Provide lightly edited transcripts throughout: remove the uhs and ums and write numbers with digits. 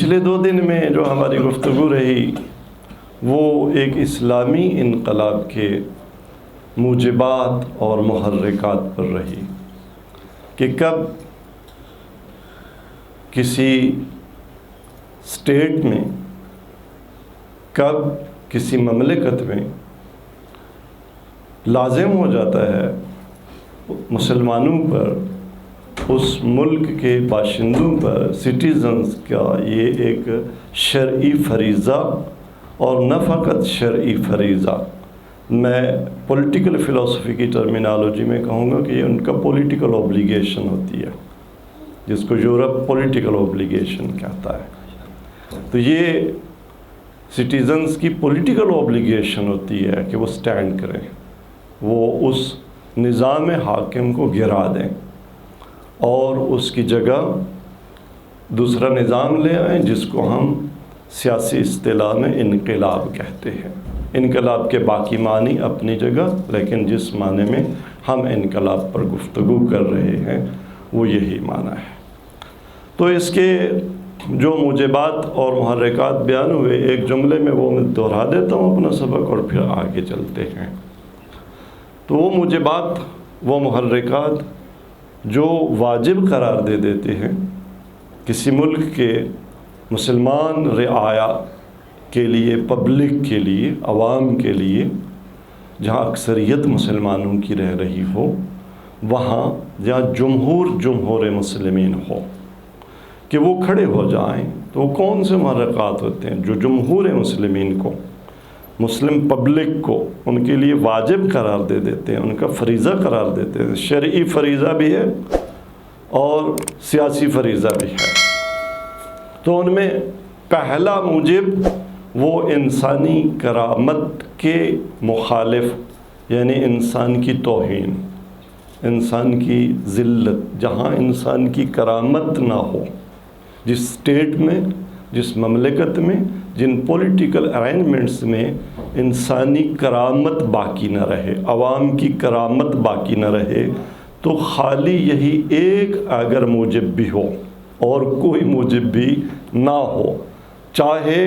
پچھلے 2 دن میں جو ہماری گفتگو رہی وہ ایک اسلامی انقلاب کے موجبات اور محرکات پر رہی کہ کب کسی اسٹیٹ میں، کب کسی مملکت میں لازم ہو جاتا ہے مسلمانوں پر، اس ملک کے باشندوں پر، سٹیزنز کا یہ ایک شرعی فریضہ، اور نہ فقط شرعی فریضہ، میں پولیٹیکل فلسفی کی ٹرمینالوجی میں کہوں گا کہ یہ ان کا پولیٹیکل اوبلیگیشن ہوتی ہے، جس کو یورپ پولیٹیکل اوبلیگیشن کہتا ہے۔ تو یہ سٹیزنز کی پولیٹیکل اوبلیگیشن ہوتی ہے کہ وہ سٹینڈ کریں، وہ اس نظام حاکم کو گرا دیں اور اس کی جگہ دوسرا نظام لے آئیں، جس کو ہم سیاسی اصطلاح میں انقلاب کہتے ہیں۔ انقلاب کے باقی معنی اپنی جگہ، لیکن جس معنی میں ہم انقلاب پر گفتگو کر رہے ہیں وہ یہی معنی ہے۔ تو اس کے جو موجبات اور محرکات بیان ہوئے، ایک جملے میں وہ میں دہرا دیتا ہوں اپنا سبق اور پھر آگے چلتے ہیں۔ تو وہ موجبات، وہ محرکات جو واجب قرار دے دیتے ہیں کسی ملک کے مسلمان رعایا کے لیے، پبلک کے لیے، عوام کے لیے، جہاں اکثریت مسلمانوں کی رہ رہی ہو، وہاں جہاں جمہور مسلمین ہو، کہ وہ کھڑے ہو جائیں۔ تو وہ کون سے محرکات ہوتے ہیں جو جمہور مسلمین کو، مسلم پبلک کو ان کے لیے واجب قرار دے دیتے ہیں، ان کا فریضہ قرار دیتے ہیں۔ شرعی فریضہ بھی ہے اور سیاسی فریضہ بھی ہے۔ تو ان میں پہلا موجب وہ انسانی کرامت کے مخالف، یعنی انسان کی توہین، انسان کی ذلت، جہاں انسان کی کرامت نہ ہو، جس اسٹیٹ میں، جس مملکت میں، جن پولیٹیکل ارینجمنٹس میں انسانی کرامت باقی نہ رہے، عوام کی کرامت باقی نہ رہے، تو خالی یہی ایک اگر موجب بھی ہو اور کوئی موجب بھی نہ ہو، چاہے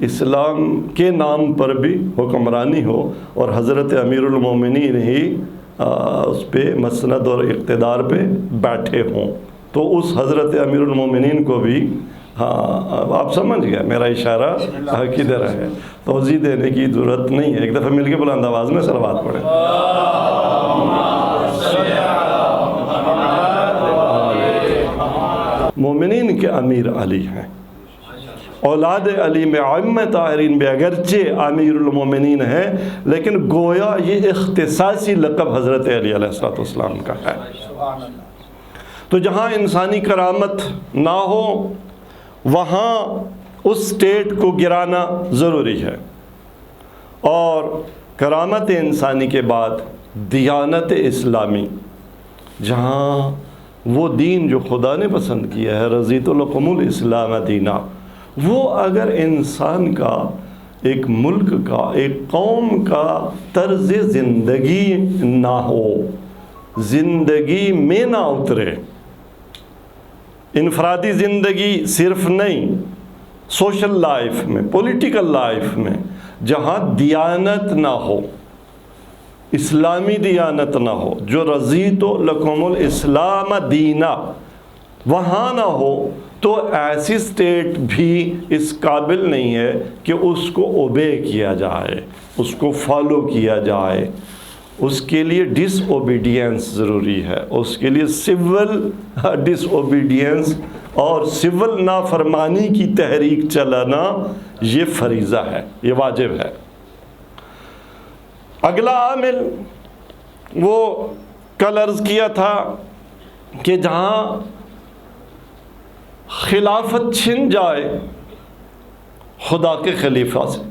اسلام کے نام پر بھی حکمرانی ہو اور حضرت امیر المومنین ہی اس پہ مسند اور اقتدار پہ بیٹھے ہوں، تو اس حضرت امیر المومنین کو بھی، ہاں آپ سمجھ گئے میرا اشارہ کدھر ہے، توضیح دینے کی ضرورت نہیں ہے، ایک دفعہ مل کے بلند آواز میں صلوات پڑھیں۔ مومنین کے امیر علی ہیں، اولاد علی میں ائمہ طاہرین بھی اگرچہ امیر المومنین ہیں، لیکن گویا یہ اختصاصی لقب حضرت علی علیہ السلام کا ہے۔ تو جہاں انسانی کرامت نہ ہو وہاں اس اسٹیٹ کو گرانا ضروری ہے، اور کرامت انسانی کے بعد دیانت اسلامی، جہاں وہ دین جو خدا نے پسند کیا ہے، رضیت لکم الاسلام دینا، وہ اگر انسان کا، ایک ملک کا، ایک قوم کا طرز زندگی نہ ہو، زندگی میں نہ اترے، انفرادی زندگی صرف نہیں، سوشل لائف میں، پولیٹیکل لائف میں، جہاں دیانت نہ ہو، اسلامی دیانت نہ ہو، جو رضیت لکم الاسلام دینا وہاں نہ ہو، تو ایسی اسٹیٹ بھی اس قابل نہیں ہے کہ اس کو اوبے کیا جائے، اس کو فالو کیا جائے۔ اس کے لیے ڈس اوبیڈینس ضروری ہے، اس کے لیے سول ڈس اوبیڈینس اور سول نافرمانی کی تحریک چلانا یہ فریضہ ہے، یہ واجب ہے۔ اگلا عامل وہ کل عرض کیا تھا کہ جہاں خلافت چھن جائے خدا کے خلیفہ سے،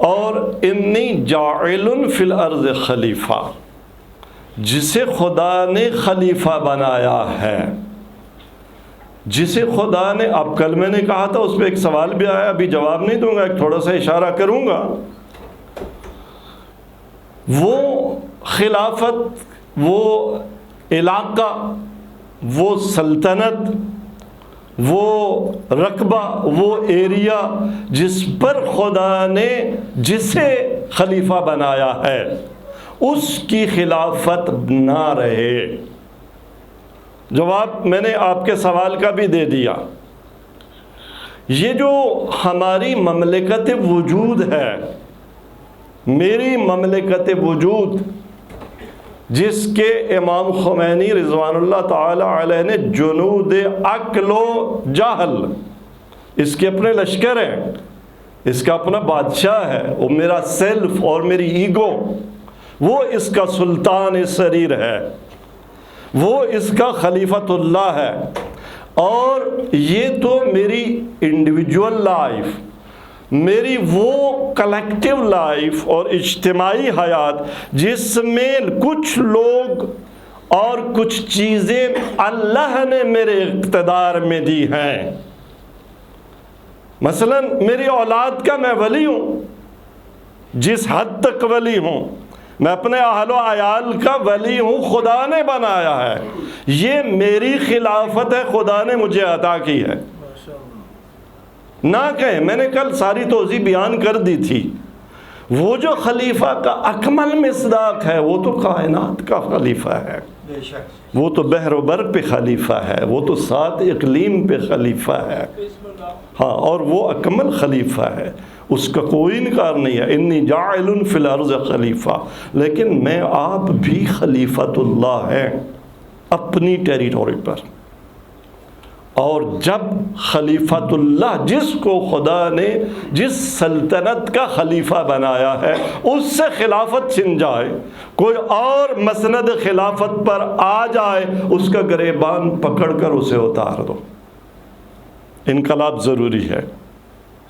اور انی جاعل فی الارض خلیفہ، جسے خدا نے خلیفہ بنایا ہے، جسے خدا نے، اب کل میں نے کہا تھا، اس پہ ایک سوال بھی آیا، ابھی جواب نہیں دوں گا، ایک تھوڑا سا اشارہ کروں گا۔ وہ خلافت، وہ علاقہ، وہ سلطنت وہ رقبہ، وہ ایریا جس پر خدا نے جسے خلیفہ بنایا ہے اس کی خلافت نہ رہے۔ جواب میں نے آپ کے سوال کا بھی دے دیا۔ یہ جو ہماری مملکت وجود ہے، میری مملکت وجود، جس کے امام خمینی رضوان اللہ تعالی علیہ نے جنود عقل و جہل، اس کے اپنے لشکر ہیں، اس کا اپنا بادشاہ ہے، وہ میرا سیلف اور میری ایگو، وہ اس کا سلطان سریر ہے، وہ اس کا خلیفۃ اللہ ہے۔ اور یہ تو میری انڈیویجول لائف، میری وہ کلیکٹیو لائف اور اجتماعی حیات جس میں کچھ لوگ اور کچھ چیزیں اللہ نے میرے اقتدار میں دی ہیں۔ مثلا میری اولاد کا میں ولی ہوں، جس حد تک ولی ہوں، میں اپنے اہل و عیال کا ولی ہوں، خدا نے بنایا ہے، یہ میری خلافت ہے، خدا نے مجھے عطا کی ہے۔ نہ کہیں، میں نے کل ساری توضیح بیان کر دی تھی، وہ جو خلیفہ کا اکمل مصداق ہے وہ تو کائنات کا خلیفہ ہے، وہ تو بحر و بر پہ خلیفہ ہے، وہ تو 7 اقلیم پہ خلیفہ ہے، ہاں، اور وہ اکمل خلیفہ ہے، اس کا کوئی انکار نہیں ہے۔ انی جاعل فی الارض خلیفہ، لیکن میں آپ بھی خلیفۃ اللہ ہیں اپنی ٹیریٹوری پر۔ اور جب خلیفۃ اللہ، جس کو خدا نے جس سلطنت کا خلیفہ بنایا ہے، اس سے خلافت چھن جائے، کوئی اور مسند خلافت پر آ جائے، اس کا گریبان پکڑ کر اسے اتار دو۔ انقلاب ضروری ہے۔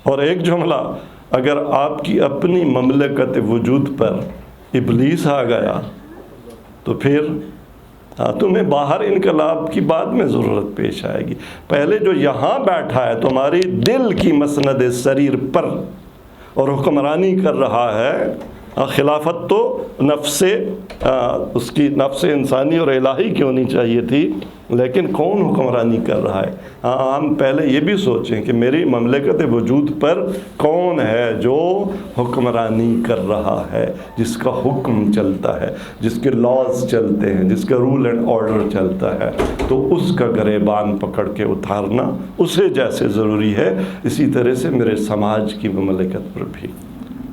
اور ایک جملہ، اگر آپ کی اپنی مملکت وجود پر ابلیس آ گیا تو پھر تمہیں باہر انقلاب کی بعد میں ضرورت پیش آئے گی۔ پہلے جو یہاں بیٹھا ہے تمہاری دل کی مسند سریر پر اور حکمرانی کر رہا ہے، خلافت تو نفس اس کی نفس انسانی اور الہی کی ہونی چاہیے تھی، لیکن کون حکمرانی کر رہا ہے؟ ہم پہلے یہ بھی سوچیں کہ میری مملکت وجود پر کون ہے جو حکمرانی کر رہا ہے، جس کا حکم چلتا ہے، جس کے لاز چلتے ہیں، جس کا رول اینڈ آرڈر چلتا ہے، تو اس کا گریبان پکڑ کے اتارنا اسے جیسے ضروری ہے، اسی طرح سے میرے سماج کی مملکت پر بھی،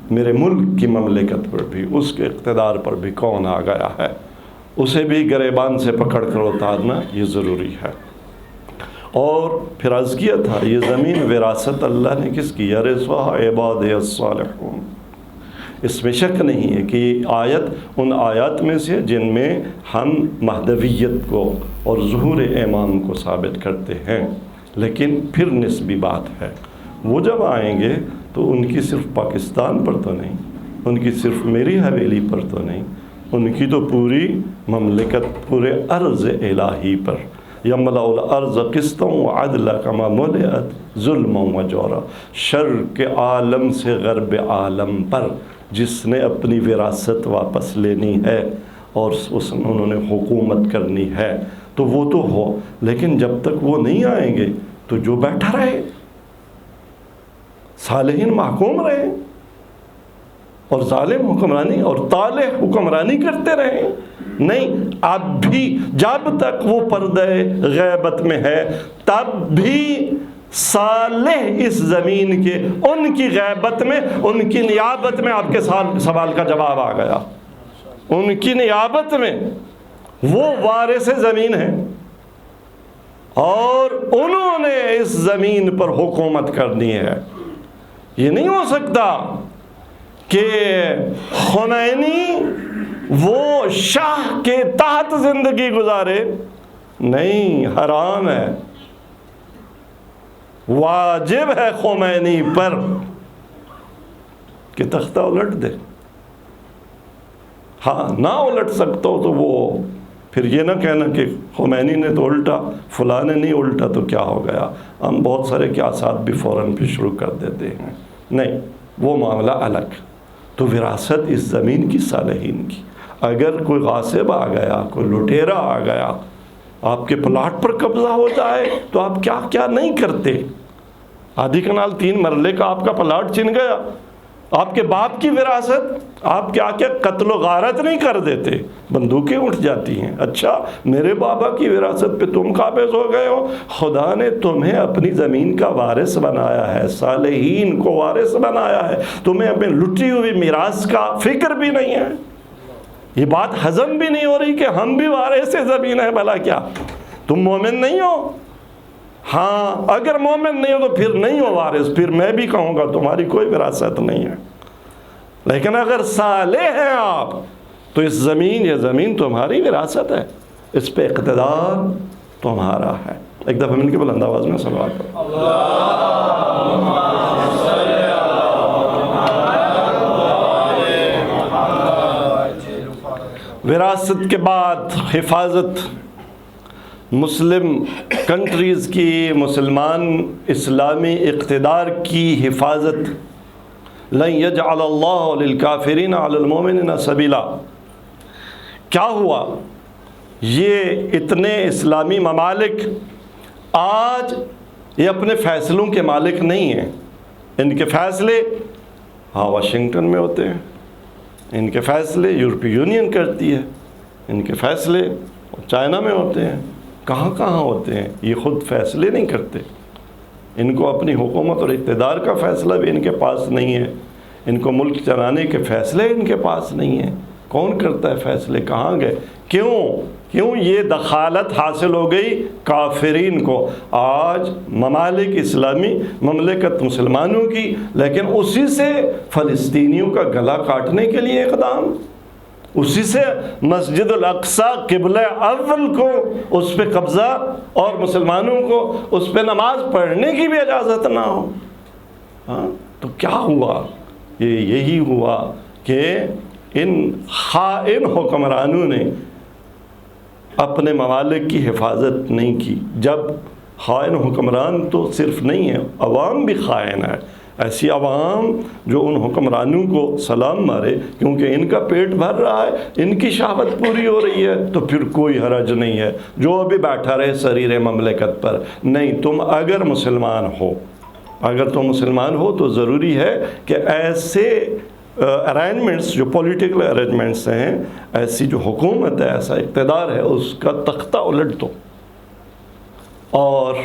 میرے ملک کی مملکت پر بھی، اس کے اقتدار پر بھی کون آ گیا ہے، اسے بھی گریبان سے پکڑ کر اتارنا یہ ضروری ہے۔ اور پھر عرض کیا تھا، یہ زمین وراثت اللہ نے کس کی؟ یرثھا عبادی الصالحون۔ اس میں شک نہیں ہے کہ یہ آیت ان آیات میں سے جن میں ہم مہدویت کو اور ظہور امام کو ثابت کرتے ہیں، لیکن پھر نسبی بات ہے۔ وہ جب آئیں گے تو ان کی صرف پاکستان پر تو نہیں، ان کی صرف میری حویلی پر تو نہیں، ان کی تو پوری مملکت، پورے ارض الہی پر، یملأ الارض قسطا وعدلا کما ملئت ظلما وجورا، شرق عالم سے غرب عالم پر جس نے اپنی وراثت واپس لینی ہے اور انہوں نے حکومت کرنی ہے، تو وہ تو ہو، لیکن جب تک وہ نہیں آئیں گے تو جو بیٹھا رہے، صالحین محکوم رہے اور ظالم حکمرانی اور طالح حکمرانی کرتے رہے۔ نہیں، اب بھی جب تک وہ پردہ غیبت میں ہے تب بھی صالح اس زمین کے، ان کی غیبت میں، ان کی نیابت میں، آپ کے سوال کا جواب آ گیا، ان کی نیابت میں وہ وارث زمین ہیں اور انہوں نے اس زمین پر حکومت کرنی ہے۔ یہ نہیں ہو سکتا کہ خمینی وہ شاہ کے تحت زندگی گزارے، نہیں، حرام ہے۔ واجب ہے خمینی پر کہ تختہ الٹ دے، ہاں نہ الٹ سکتا ہو تو وہ پھر یہ نہ کہنا کہ خمینی نے تو الٹا، فلاں نے نہیں الٹا تو کیا ہو گیا، ہم بہت سارے قیاسات بھی فوراً پہ شروع کر دیتے ہیں۔ نہیں، وہ معاملہ الگ۔ تو وراثت اس زمین کی، صالحین کی۔ اگر کوئی غاصب آ گیا، کوئی لٹیرا آ گیا آپ کے پلاٹ پر قبضہ ہو جائے تو آپ کیا کیا نہیں کرتے. آدھی کنال 3 مرلے کا آپ کا پلاٹ چھن گیا, آپ کے باپ کی وراثت, آپ کیا کیا قتل و غارت نہیں کر دیتے, بندوقیں اٹھ جاتی ہیں. اچھا میرے بابا کی وراثت پہ تم قابض ہو گئے ہو, خدا نے تمہیں اپنی زمین کا وارث بنایا ہے, صالحین کو وارث بنایا ہے, تمہیں اپنی لٹی ہوئی میراث کا فکر بھی نہیں ہے. یہ بات ہضم بھی نہیں ہو رہی کہ ہم بھی وارث زمین ہیں. بھلا کیا تم مومن نہیں ہو؟ ہاں اگر مومن نہیں ہو تو پھر نہیں ہو وارث, پھر میں بھی کہوں گا تمہاری کوئی وراثت نہیں ہے. لیکن اگر صالح ہیں آپ تو اس زمین, یہ زمین تمہاری وراثت ہے, اس پہ اقتدار تمہارا ہے. ایک دفعہ مل کے بلند آواز میں صلوات کرو. وراثت کے بعد حفاظت, مسلم کنٹریز کی, مسلمان اسلامی اقتدار کی حفاظت. لن یجعل اللہ للکافرین علی المؤمنین سبیلا. کیا ہوا؟ یہ اتنے اسلامی ممالک آج یہ اپنے فیصلوں کے مالک نہیں ہیں. ان کے فیصلے واشنگٹن میں ہوتے ہیں, ان کے فیصلے یورپی یونین کرتی ہے, ان کے فیصلے چائنا میں ہوتے ہیں, کہاں کہاں ہوتے ہیں. یہ خود فیصلے نہیں کرتے. ان کو اپنی حکومت اور اقتدار کا فیصلہ بھی ان کے پاس نہیں ہے, ان کو ملک چلانے کے فیصلے ان کے پاس نہیں ہیں. کون کرتا ہے فیصلے؟ کہاں گئے؟ کیوں یہ دخالت حاصل ہو گئی کافرین کو. آج ممالک اسلامی مملکت مسلمانوں کی, لیکن اسی سے فلسطینیوں کا گلا کاٹنے کے لیے اقدام, اسی سے مسجد الاقصی قبلہ اول کو اس پہ قبضہ اور مسلمانوں کو اس پہ نماز پڑھنے کی بھی اجازت نہ ہو. تو کیا ہوا؟ یہی ہوا کہ ان خائن حکمرانوں نے اپنے ممالک کی حفاظت نہیں کی. جب خائن حکمران تو صرف نہیں ہے, عوام بھی خائن ہے. ایسی عوام جو ان حکمرانوں کو سلام مارے کیونکہ ان کا پیٹ بھر رہا ہے, ان کی شہوت پوری ہو رہی ہے, تو پھر کوئی حرج نہیں ہے جو ابھی بیٹھا رہے سریر مملکت پر. نہیں, تم اگر مسلمان ہو تو ضروری ہے کہ ایسے ارینجمنٹس جو پولیٹیکل ارینجمنٹس ہیں, ایسی جو حکومت ہے, ایسا اقتدار ہے, اس کا تختہ الٹ دو. اور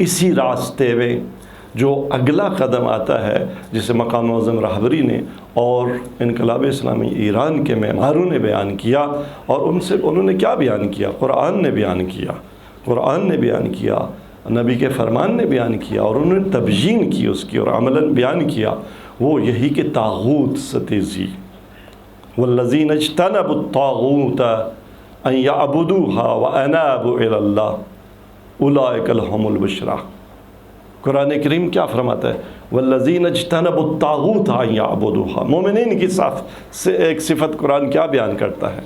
اسی راستے میں جو اگلا قدم آتا ہے جسے مقام معظم رہبری نے اور انقلاب اسلامی ایران کے معماروں نے بیان کیا, اور انہوں نے کیا بیان کیا؟ قرآن نے بیان کیا, نبی کے فرمان نے بیان کیا, اور انہوں نے تبیین کی اس کی اور عملاً بیان کیا. وہ یہی کہ طاغوت ستیزی, والذین اجتنبوا الطاغوت ان یعبدوها وانابوا الی اللہ اولئک لهم البشریٰ. قرآن کریم کیا فرماتا ہے؟ والذین اجتنبوا الطاغوت ان یعبدوها. مومنین کی ایک صفت قرآن کیا بیان کرتا ہے؟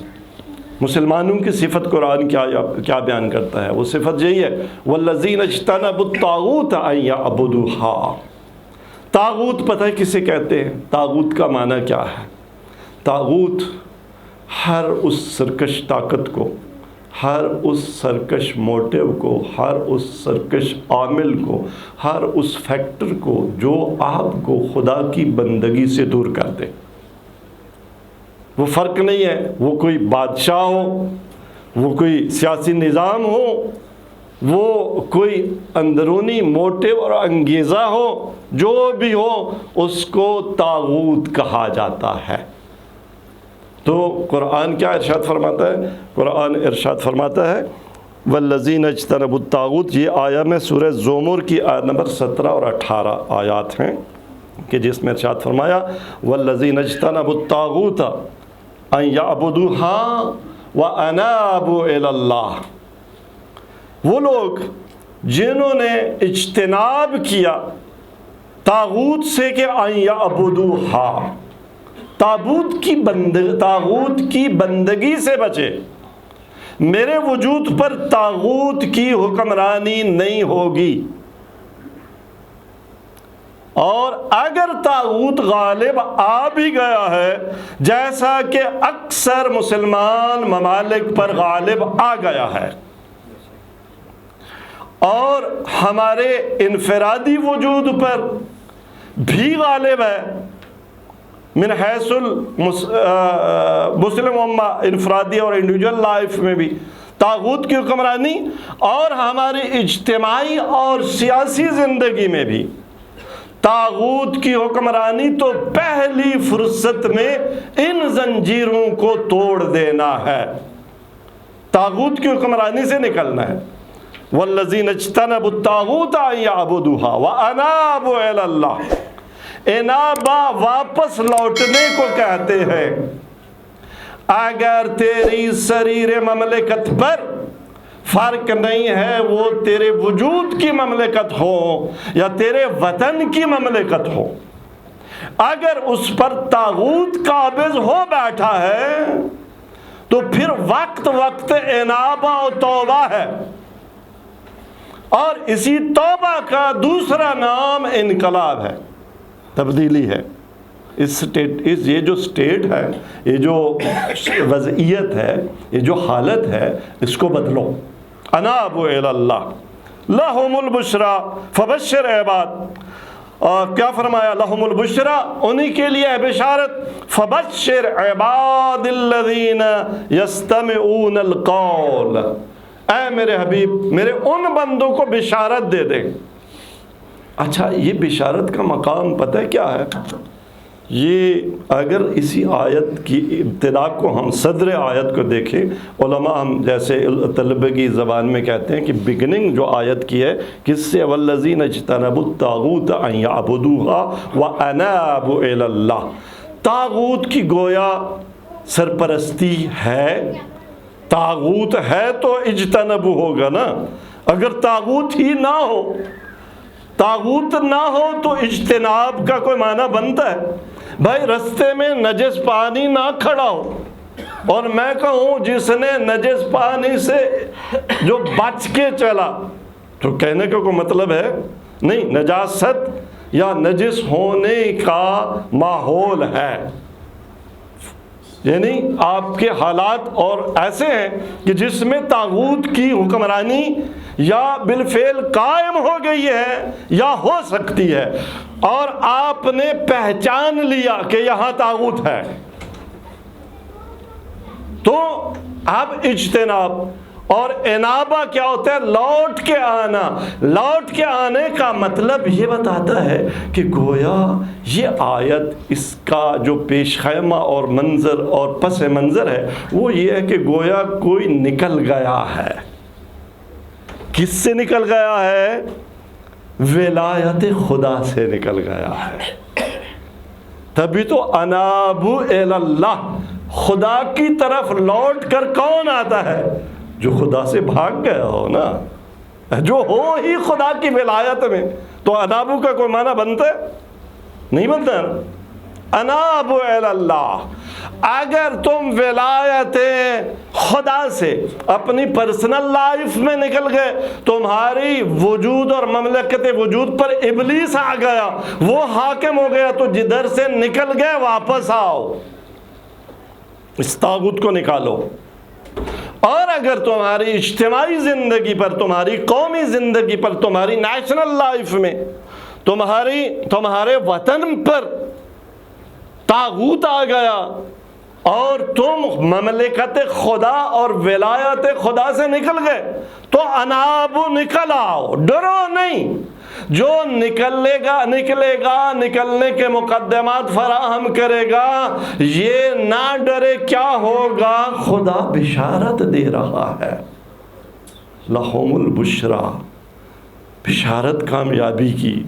مسلمانوں کی صفت قرآن کیا بیان کرتا ہے؟ وہ صفت یہی ہے, والذین اجتنبوا الطاغوت ان یعبدوها. طاغوت پتہ ہے کسے کہتے ہیں؟ طاغوت کا معنی کیا ہے؟ طاغوت ہر اس سرکش طاقت کو, ہر اس سرکش موٹیو کو, ہر اس سرکش عامل کو, ہر اس فیکٹر کو جو آپ کو خدا کی بندگی سے دور کر دے. وہ فرق نہیں ہے وہ کوئی بادشاہ ہو, وہ کوئی سیاسی نظام ہو, وہ کوئی اندرونی موٹیو اور انگیزہ ہو, جو بھی ہو اس کو طاغوت کہا جاتا ہے. تو قرآن کیا ارشاد فرماتا ہے؟ قرآن ارشاد فرماتا ہے والذین اجتنبوا الطاغوت. یہ آیا میں سورہ زمر کی آیت نمبر 17 اور 18 آیات ہیں کہ جس میں ارشاد فرمایا والذین اجتنبوا الطاغوت ان یعبدوها وانابوا الی اللہ. وہ لوگ جنہوں نے اجتناب کیا طاغوت سے کہ ان یعبدوها, طاغوت کی بندگی سے بچے. میرے وجود پر طاغوت کی حکمرانی نہیں ہوگی. اور اگر طاغوت غالب آ بھی گیا ہے، جیسا کہ اکثر مسلمان ممالک پر غالب آ گیا ہے، اور ہمارے انفرادی وجود پر بھی غالب ہے، من حیث مسلم امہ انفرادی اور انڈیویجول لائف میں بھی طاغوت کی حکمرانی، اور ہماری اجتماعی اور سیاسی زندگی میں بھی طاغوت کی حکمرانی تو پہلی فرصت میں ان زنجیروں کو توڑ دینا ہے، طاغوت کی حکمرانی سے نکلنا ہے۔ والذین اجتنبوا الطاغوت ان یعبدوها وانابوا الی اللہ، انابا واپس لوٹنے کو کہتے ہیں۔ اگر تیری سریر مملکت پر فرق نہیں ہے، وہ تیرے وجود کی مملکت ہو یا تیرے وطن کی مملکت ہو، اگر اس پر طاغوت قابض ہو بیٹھا ہے تو پھر وقت وقت انابہ و توبہ ہے، اور اسی توبہ کا دوسرا نام انقلاب ہے، تبدیلی ہے۔ یہ جو سٹیٹ ہے، یہ جو وضعیت ہے، یہ جو حالت ہے، اس کو بدلو۔ انابوا الی اللہ لہم البشریٰ فبشر عباد، اور کیا فرمایا؟ لہم البشریٰ، انہی کے لیے ہے بشارت، فبشر عباد الذین یستمعون القول، اے میرے حبیب میرے ان بندوں کو بشارت دے دے۔ اچھا، یہ بشارت کا مقام پتہ ہے کیا ہے؟ یہ اگر اسی آیت کی ابتدا کو ہم صدر آیت کو دیکھیں، علماء ہم جیسے طلبہ کی زبان میں کہتے ہیں کہ بگننگ جو آیت کی ہے کس سے؟ والذین اجتنبوا الطاغوت ان یعبدوها وانابوا الی اللہ، طاغوت کی گویا سرپرستی ہے، طاغوت ہے تو اجتنبو ہوگا نا، اگر طاغوت ہی نہ ہو، طاغوت نہ ہو تو اجتناب کا کوئی معنی بنتا ہے؟ بھائی رستے میں نجس پانی نہ کھڑا ہو، اور میں کہوں جس نے نجس پانی سے جو بچ کے چلا، تو کہنے کا کوئی مطلب ہے نہیں، نجاست یا نجس ہونے کا ماحول ہے، یعنی آپ کے حالات اور ایسے ہیں کہ جس میں طاغوت کی حکمرانی یا بالفعل قائم ہو گئی ہے یا ہو سکتی ہے، اور آپ نے پہچان لیا کہ یہاں طاغوت ہے، تو اب اجتناب اور انابہ کیا ہوتا ہے؟ لوٹ کے آنا۔ لوٹ کے آنے کا مطلب یہ بتاتا ہے کہ گویا یہ آیت، اس کا جو پیش خیمہ اور منظر اور پس منظر ہے وہ یہ ہے کہ گویا کوئی نکل گیا ہے۔ کس سے نکل گیا ہے؟ ولایت خدا سے نکل گیا ہے۔ تبھی تو انابوا الی اللہ، خدا کی طرف لوٹ کر کون آتا ہے؟ جو خدا سے بھاگ گیا ہو نا، جو ہو ہی خدا کی ولایت میں، تو انابو کا کوئی معنی بنتا ہے؟ نہیں بنتا ہے۔ انابوا الی اللہ، اگر تم ولایت خدا سے اپنی پرسنل لائف میں نکل گئے، تمہاری وجود اور مملکت وجود پر ابلیس آ گیا، وہ حاکم ہو گیا، تو جدھر سے نکل گئے واپس آؤ، اس طاغوت کو نکالو۔ اور اگر تمہاری اجتماعی زندگی پر، تمہاری قومی زندگی پر، تمہاری نیشنل لائف میں، تمہارے وطن پر طاغوت آ گیا اور تم مملکت خدا اور ولایت خدا سے نکل گئے، تو انابو نکل آؤ، ڈرو نہیں۔ جو نکلے گا نکلنے کے مقدمات فراہم کرے گا، یہ نہ ڈرے، کیا ہوگا؟ خدا بشارت دے رہا ہے، لہم البشریٰ، بشارت کامیابی کی،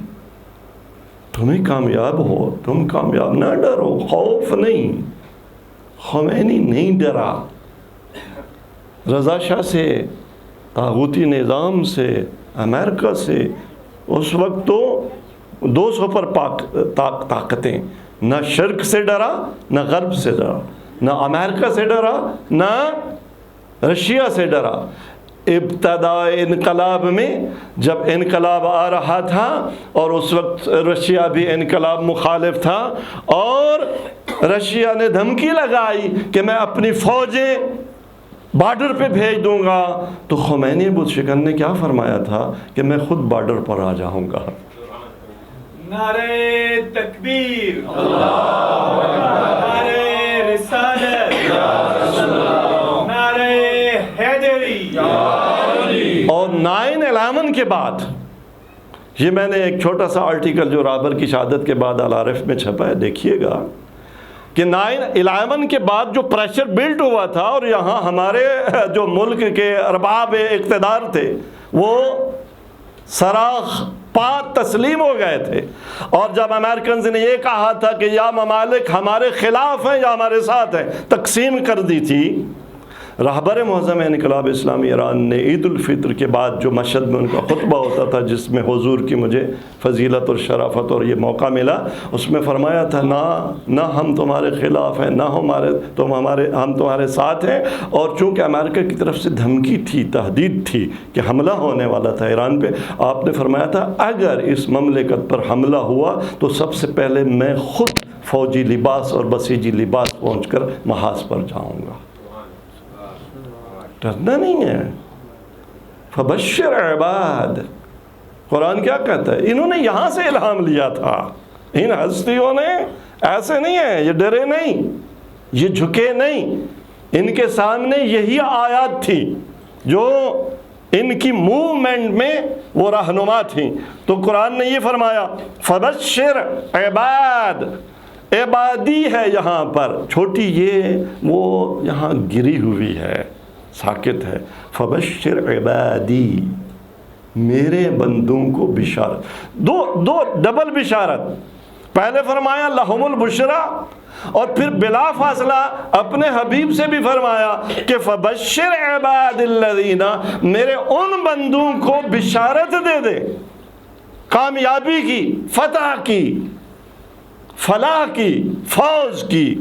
تمہیں کامیاب ہو، تم کامیاب، نہ ڈرو، خوف نہیں۔ خمینی نہیں ڈرا، رضا شاہ سے، طاغوتی نظام سے، امریکہ سے، اس وقت تو 200 پر طاقتیں، نہ شرک سے ڈرا، نہ غرب سے ڈرا، نہ امریکہ سے ڈرا، نہ رشیا سے ڈرا۔ ابتدا انقلاب میں جب انقلاب آ رہا تھا اور اس وقت رشیا بھی انقلاب مخالف تھا اور رشیا نے دھمکی لگائی کہ میں اپنی فوجیں بارڈر پہ بھیج دوں گا، تو خمینی بت شکن نے کیا فرمایا تھا کہ میں خود بارڈر پر آ جاؤں گا۔ نعرہ تکبیر، نعرہ رسالت، نعرہ حیدری۔ اور 9/11 کے بعد، یہ میں نے ایک چھوٹا سا آرٹیکل جو رابر کی شہادت کے بعد العارف میں چھپا ہے، دیکھیے گا کہ 9/11 کے بعد جو پریشر بلڈ ہوا تھا اور یہاں ہمارے جو ملک کے ارباب اقتدار تھے وہ سراخ پا تسلیم ہو گئے تھے، اور جب امریکنز نے یہ کہا تھا کہ یا ممالک ہمارے خلاف ہیں یا ہمارے ساتھ ہیں، تقسیم کر دی تھی۔ رہبر معظم انقلاب اسلامی ایران نے عید الفطر کے بعد جو مشہد میں ان کا خطبہ ہوتا تھا، جس میں حضور کی مجھے فضیلت اور شرافت اور یہ موقع ملا، اس میں فرمایا تھا نہ ہم تمہارے خلاف ہیں، نہ ہم تمہارے ساتھ ہیں، اور چونکہ امریکہ کی طرف سے دھمکی تھی، تہدید تھی کہ حملہ ہونے والا تھا ایران پہ، آپ نے فرمایا تھا اگر اس مملکت پر حملہ ہوا تو سب سے پہلے میں خود فوجی لباس اور بسیجی لباس پہنچ کر محاذ پر جاؤں گا۔ ڈرنا نہیں ہے۔ فبشر عباد، قرآن کیا کہتا ہے؟ انہوں نے یہاں سے الہام لیا تھا، ان ہستیوں نے ایسے نہیں ہے، یہ ڈرے نہیں، یہ جھکے نہیں، ان کے سامنے یہی آیات تھی جو ان کی موومنٹ میں وہ رہنما تھیں۔ تو قرآن نے یہ فرمایا فبشر عباد، عبادی ہے یہاں پر چھوٹی، یہ وہ یہاں گری ہوئی ہے، ساکت ہے۔ فبشر عبادی، میرے بندوں کو بشارت دو ڈبل بشارت۔ پہلے فرمایا لہم البشرا، اور پھر بلا فاصلہ اپنے حبیب سے بھی فرمایا کہ فبشر عباد الذین، میرے ان بندوں کو بشارت دے دے کامیابی کی، فتح کی، فلاح کی، فوز کی۔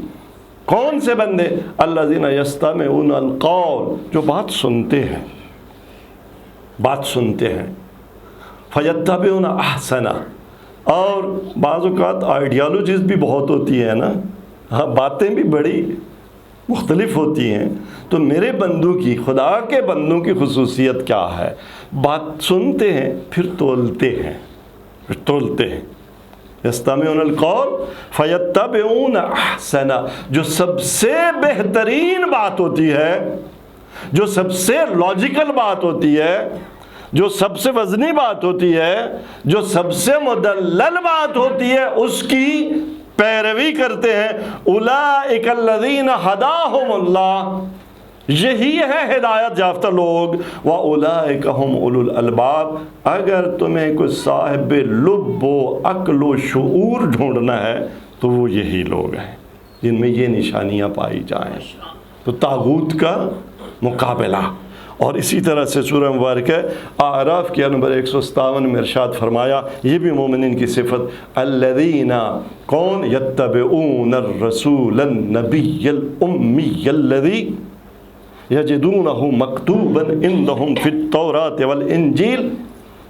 کون سے بندے؟ الذین یستمعون القول، جو بات سنتے ہیں، بات سنتے ہیں، فیتبعون احسنہ، اور بعض اوقات آئیڈیالوجیز بھی بہت ہوتی ہیں نا، ہاں باتیں بھی بڑی مختلف ہوتی ہیں۔ تو میرے بندوں کی، خدا کے بندوں کی خصوصیت کیا ہے؟ بات سنتے ہیں پھر تولتے ہیں۔ یستمعون القول فیتبعون احسنہ، جو سب سے بہترین بات ہوتی ہے، جو سب سے لاجیکل بات ہوتی ہے، جو سب سے وزنی بات ہوتی ہے، جو سب سے مدلل بات ہوتی ہے، اس کی پیروی کرتے ہیں۔ اولئک الذین ھداھم اللہ، یہی ہے ہدایت یافتہ لوگ۔ وَأُولَئِكَ هُمْ أُولُو الْأَلْبَابِ، اگر تمہیں کوئی صاحب لب و عقل و شعور ڈھونڈنا ہے تو وہ یہی لوگ ہیں جن میں یہ نشانیاں پائی جائیں۔ تو طاغوت کا مقابلہ۔ اور اسی طرح سے سورہ مبارکہ اعراف کے نمبر 157 میں ارشاد فرمایا، یہ بھی مومنین کی صفت، الذین، کون؟ یتبعون الرسول النبی الامی الذی یجدونہ مکتوبا عندہم فی التوراۃ والانجیل،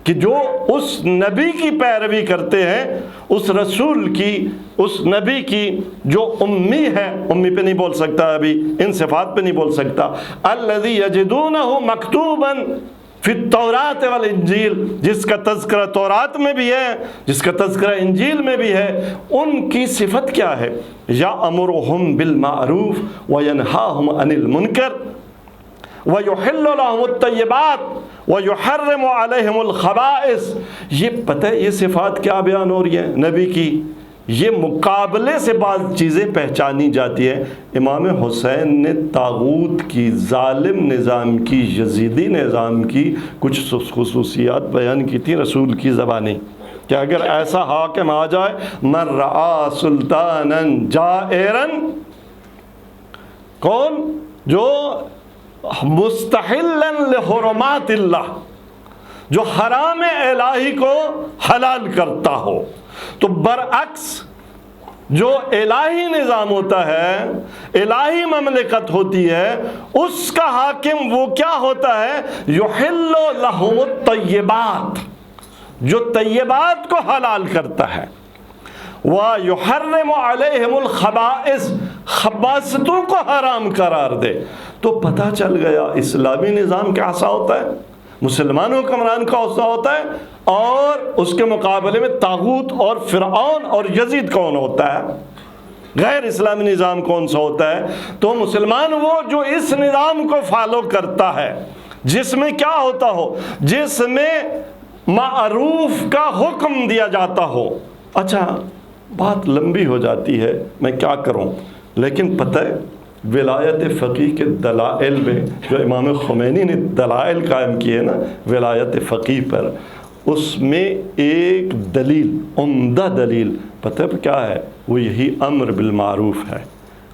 کہ جو اس نبی کی پیروی کرتے ہیں، اس رسول کی، اس نبی کی جو امی ہے، امی پہ نہیں بول سکتا ابھی، ان صفات پہ نہیں بول سکتا، الذی یجدونہ مکتوبا فی التوراۃ والانجیل، جس کا تذکرہ تورات میں بھی ہے، جس کا تذکرہ انجیل میں بھی ہے۔ ان کی صفت کیا ہے؟ یأمرہم بالمعروف وینہاہم عن المنکر وَيُحِلُّ لَهُمُ الطَّيِّبَاتِ وَيُحَرِّمُ عَلَيْهِمُ الْخَبَائِثِ۔ یہ پتہ ہے یہ صفات کیا بیان ہو رہی ہیں نبی کی؟ یہ مقابلے سے بعض چیزیں پہچانی جاتی ہیں۔ امام حسین نے طاغوت کی، ظالم نظام کی، یزیدی نظام کی کچھ خصوصیات بیان کی تھی رسول کی زبانی، کہ اگر ایسا حاکم آ جائے، من رعا سلطانا جائرا، کون؟ جو مستحلا لحرمات اللہ، جو حرام الہی کو حلال کرتا ہو۔ تو برعکس جو الہی نظام ہوتا ہے، الہی مملکت ہوتی ہے، اس کا حاکم وہ کیا ہوتا ہے؟ یحل لہم الطیبات، جو طیبات کو حلال کرتا ہے، وَيُحَرِّمُ عَلَيْهِمُ الْخَبَائِثَ، خباثتوں کو حرام قرار دے۔ تو پتہ چل گیا اسلامی نظام کیسا ہوتا ہے، مسلمان حکمران کا ایسا ہوتا ہے، اور اس کے مقابلے میں طاغوت اور فرعون اور یزید کون ہوتا ہے، غیر اسلامی نظام کون سا ہوتا ہے۔ تو مسلمان وہ جو اس نظام کو فالو کرتا ہے، جس میں کیا ہوتا ہو، جس میں معروف کا حکم دیا جاتا ہو۔ اچھا بات لمبی ہو جاتی ہے، میں کیا کروں، لیکن پتہ ہے ولایت فقیہ کے دلائل میں جو امام خمینی نے دلائل قائم کیے نا ولایت فقیہ پر، اس میں ایک دلیل، عمدہ دلیل پتہ ہے کیا ہے؟ وہ یہی امر بالمعروف ہے۔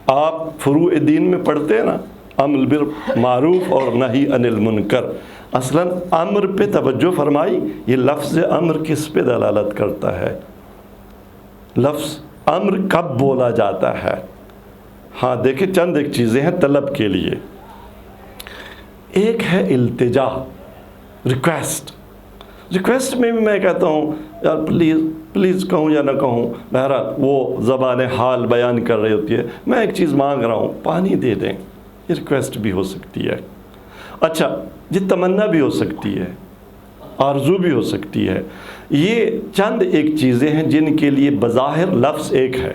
آپ فروع دین میں پڑھتے ہیں نا، امر بالمعروف اور نہی عن المنکر۔ اصلاً امر پہ توجہ فرمائی، یہ لفظ امر کس پہ دلالت کرتا ہے؟ لفظ امر کب بولا جاتا ہے؟ ہاں دیکھیں چند ایک چیزیں ہیں طلب کے لیے۔ ایک ہے التجا، ریکویسٹ۔ ریکویسٹ میں بھی میں کہتا ہوں یار پلیز کہوں یا نہ کہوں، بہرحال وہ زبان حال بیان کر رہی ہوتی ہے، میں ایک چیز مانگ رہا ہوں پانی دے دیں، یہ ریکویسٹ بھی ہو سکتی ہے۔ اچھا یہ تمنا بھی ہو سکتی ہے، آرزو بھی ہو سکتی ہے۔ یہ چند ایک چیزیں ہیں جن کے لیے بظاہر لفظ ایک ہے،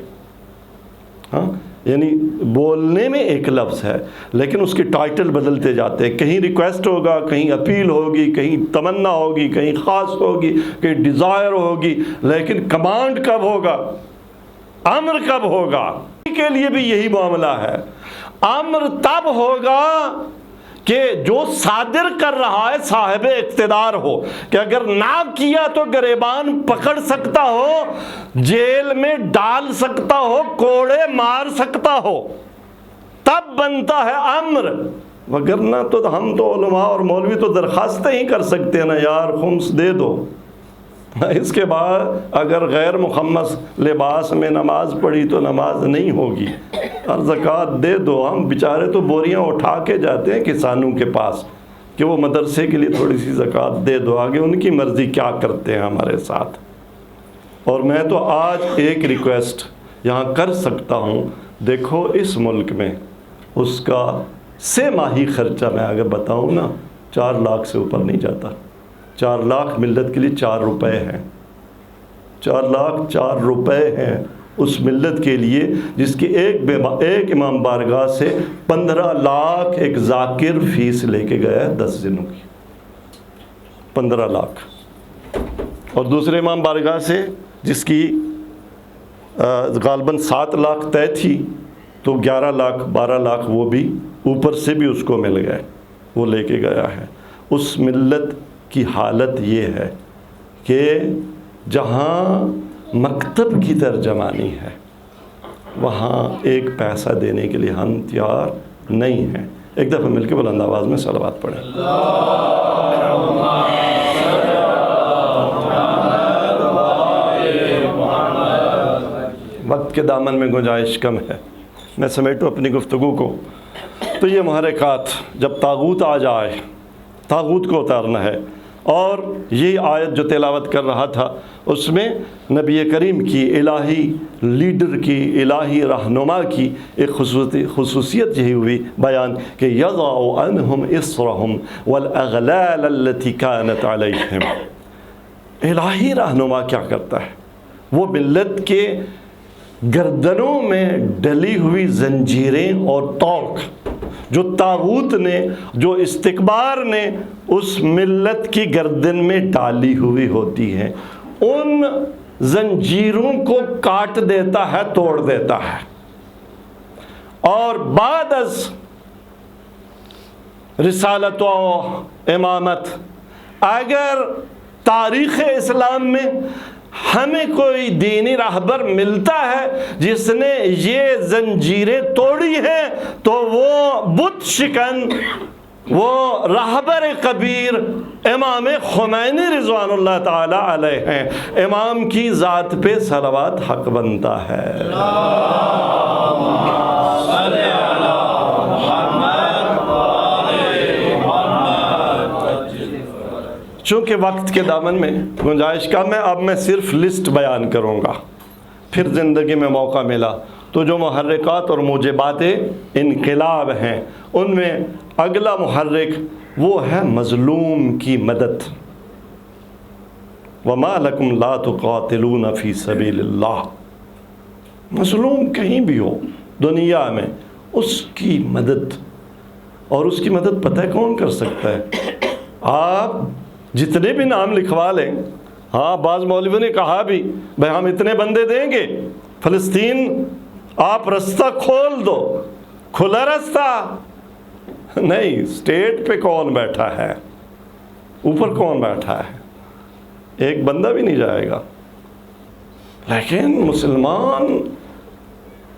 ہاں یعنی بولنے میں ایک لفظ ہے، لیکن اس کے ٹائٹل بدلتے جاتے ہیں، کہیں ریکویسٹ ہوگا، کہیں اپیل ہوگی، کہیں تمنا ہوگی، کہیں خاص ہوگی، کہیں ڈیزائر ہوگی، لیکن کمانڈ کب ہوگا، امر کب ہوگا؟ کے لیے بھی یہی معاملہ ہے۔ امر تب ہوگا کہ جو صادر کر رہا ہے صاحب اقتدار ہو، کہ اگر نہ کیا تو گریبان پکڑ سکتا ہو، جیل میں ڈال سکتا ہو، کوڑے مار سکتا ہو، تب بنتا ہے امر۔ وگرنہ تو ہم تو علماء اور مولوی تو درخواستیں ہی کر سکتے ہیں نا، یار خمس دے دو، اس کے بعد اگر غیر مخمس لباس میں نماز پڑھی تو نماز نہیں ہوگی، اور زکوٰۃ دے دو۔ ہم بیچارے تو بوریاں اٹھا کے جاتے ہیں کسانوں کے پاس کہ وہ مدرسے کے لیے تھوڑی سی زکوٰۃ دے دو، آگے ان کی مرضی کیا کرتے ہیں ہمارے ساتھ۔ اور میں تو آج ایک ریکویسٹ یہاں کر سکتا ہوں، دیکھو اس ملک میں اس کا سہ ماہی خرچہ میں اگر بتاؤں نا 4 لاکھ سے اوپر نہیں جاتا۔ 4 لاکھ ملت کے لیے 4 روپے ہیں، 4 لاکھ 4 روپے ہیں اس ملت کے لیے، جس کی ایک امام بارگاہ سے 15 لاکھ ایک ذاکر فیس لے کے گیا ہے 10 دنوں کی، 15 لاکھ۔ اور دوسرے امام بارگاہ سے جس کی غالباً 7 لاکھ طے تھی، تو 11 لاکھ 12 لاکھ وہ بھی اوپر سے بھی اس کو مل گئے، وہ لے کے گیا ہے۔ اس ملت کی حالت یہ ہے کہ جہاں مکتب کی ترجمانی ہے وہاں ایک پیسہ دینے کے لیے ہم تیار نہیں ہیں۔ ایک دفعہ مل کے بلند آواز میں صلوات پڑھیں۔ وقت کے دامن میں گنجائش کم ہے، میں سمیٹوں اپنی گفتگو کو۔ تو یہ محرکات، جب طاغوت آ جائے، طاغوت کو اتارنا ہے۔ اور یہی آیت جو تلاوت کر رہا تھا اس میں نبی کریم کی، الہی لیڈر کی، الہی رہنما کی ایک خصوصیت یہی ہوئی بیان کہ یضع عنہم اصرہم والاغلال التي كانت علیہم۔ الہی رہنما کیا کرتا ہے؟ وہ ملت کے گردنوں میں ڈلی ہوئی زنجیریں اور طوق جو طاغوت نے، جو استکبار نے اس ملت کی گردن میں ڈالی ہوئی ہوتی ہیں، ان زنجیروں کو کاٹ دیتا ہے، توڑ دیتا ہے۔ اور بعد از رسالت و امامت، اگر تاریخ اسلام میں ہمیں کوئی دینی راہبر ملتا ہے جس نے یہ زنجیریں توڑی ہیں، تو وہ بت شکن وہ رہبر کبیر امام خمینی رضوان اللہ تعالی علیہ ہیں، امام کی ذات پہ صلوات حق بنتا ہے۔ چونکہ وقت کے دامن میں گنجائش کم ہے، اب میں صرف لسٹ بیان کروں گا، پھر زندگی میں موقع ملا تو جو محرکات اور موجبات انقلاب ہیں ان میں اگلا محرک وہ ہے مظلوم کی مدد۔ وَمَا لَكُمْ لَا تُقَاتِلُونَ فِي سَبِيلِ اللَّهِ، مظلوم کہیں بھی ہو دنیا میں اس کی مدد، اور اس کی مدد پتہ ہے کون کر سکتا ہے؟ آپ جتنے بھی نام لکھوا لیں، ہاں بعض مولویوں نے کہا بھی بھائی ہم اتنے بندے دیں گے، فلسطین آپ رستہ کھول دو، کھلا رستہ نہیں، سٹیٹ پہ کون بیٹھا ہے، اوپر کون بیٹھا ہے، ایک بندہ بھی نہیں جائے گا۔ لیکن مسلمان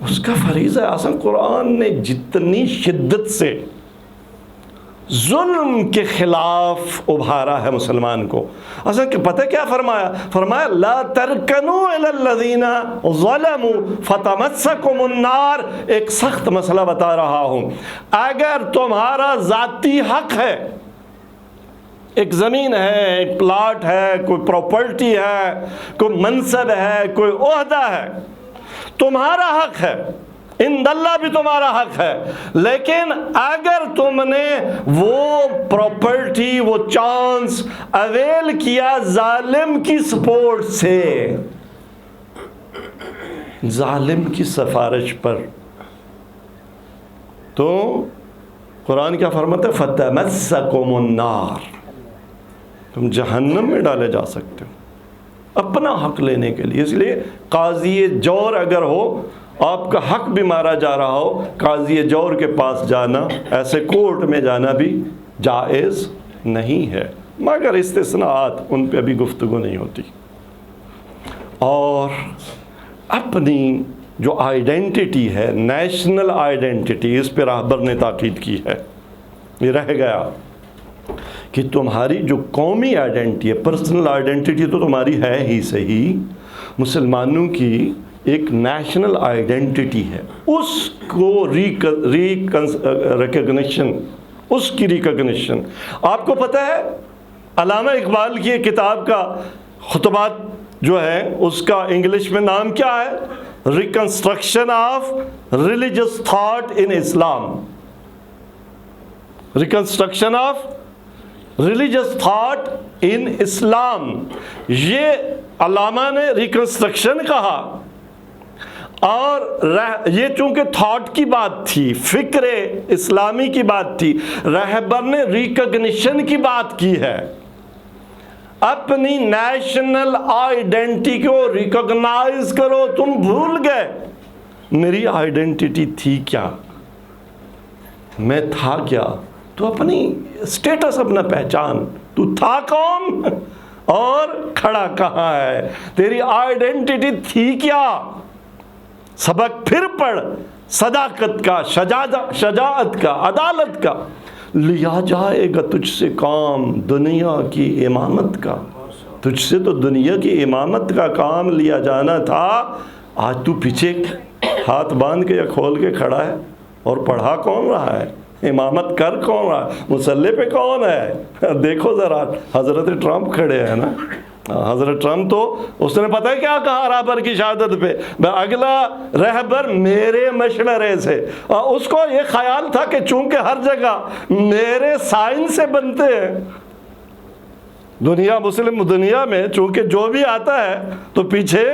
اس کا فریضہ اصلا قرآن نے جتنی شدت سے ظلم کے خلاف ابھارا ہے مسلمان کو، اصل کہ پتہ کیا فرمایا؟ فرمایا لا ترکنوا الی الذین ظلموا فتمسکم النار۔ ایک سخت مسئلہ بتا رہا ہوں، اگر تمہارا ذاتی حق ہے، ایک زمین ہے، ایک پلاٹ ہے، کوئی پراپرٹی ہے، کوئی منصب ہے، کوئی عہدہ ہے، تمہارا حق ہے، ان اللہ بھی تمہارا حق ہے، لیکن اگر تم نے وہ پراپرٹی، وہ چانس اویل کیا ظالم کی سپورٹ سے، ظالم کی سفارش پر، تو قرآن کیا فرماتا ہے؟ فتمسکم النار، تم جہنم میں ڈالے جا سکتے ہو اپنا حق لینے کے لیے۔ اس لیے قاضی جور اگر ہو، آپ کا حق بھی مارا جا رہا ہو، قاضی جور کے پاس جانا، ایسے کورٹ میں جانا بھی جائز نہیں ہے، مگر استثناءات ان پہ ابھی گفتگو نہیں ہوتی۔ اور اپنی جو آئیڈینٹی ہے، نیشنل آئیڈینٹی، اس پہ راہبر نے تاکید کی ہے، یہ رہ گیا کہ تمہاری جو قومی آئیڈینٹی ہے، پرسنل آئیڈینٹی تو تمہاری ہے ہی صحیح، مسلمانوں کی ایک نیشنل آئیڈینٹی ہے، اس کو ریکگنیشن، اس کی ریکگنیشن۔ آپ کو پتہ ہے علامہ اقبال کی ایک کتاب کا خطبات جو ہے اس کا انگلش میں نام کیا ہے؟ Reconstruction of religious thought in Islam, reconstruction of religious thought in Islam. یہ علامہ نے ریکنسٹرکشن کہا، اور یہ چونکہ تھاٹ کی بات تھی، فکر اسلامی کی بات تھی، رہبر نے ریکگنیشن کی بات کی ہے، اپنی نیشنل آئیڈینٹی کو ریکگنائز کرو۔ تم بھول گئے میری آئیڈینٹی تھی کیا، میں تھا کیا، تو اپنی سٹیٹس، اپنا پہچان، تو تھا کون اور کھڑا کہاں ہے، تیری آئیڈینٹی تھی کیا۔ سبق پھر پڑھ، صداقت کا، شجاعت کا، عدالت کا، لیا جائے گا تجھ سے کام دنیا کی امامت کا۔ تجھ سے تو دنیا کی امامت کا کام لیا جانا تھا، آج تو پیچھے ہاتھ باندھ کے یا کھول کے کھڑا ہے، اور پڑھا کون رہا ہے، امامت کر کون رہا ہے، مسلح پہ کون ہے؟ دیکھو ذرا حضرت ٹرمپ کھڑے ہیں نا، حضرت ٹرمپ تو اس نے پتہ ہے کیا کہا رہبر کی شہادت پہ؟ اگلا رہبر میرے مشورے سے، اور اس کو یہ خیال تھا کہ چونکہ ہر جگہ میرے سائن سے بنتے ہیں، دنیا مسلم دنیا میں چونکہ جو بھی آتا ہے تو پیچھے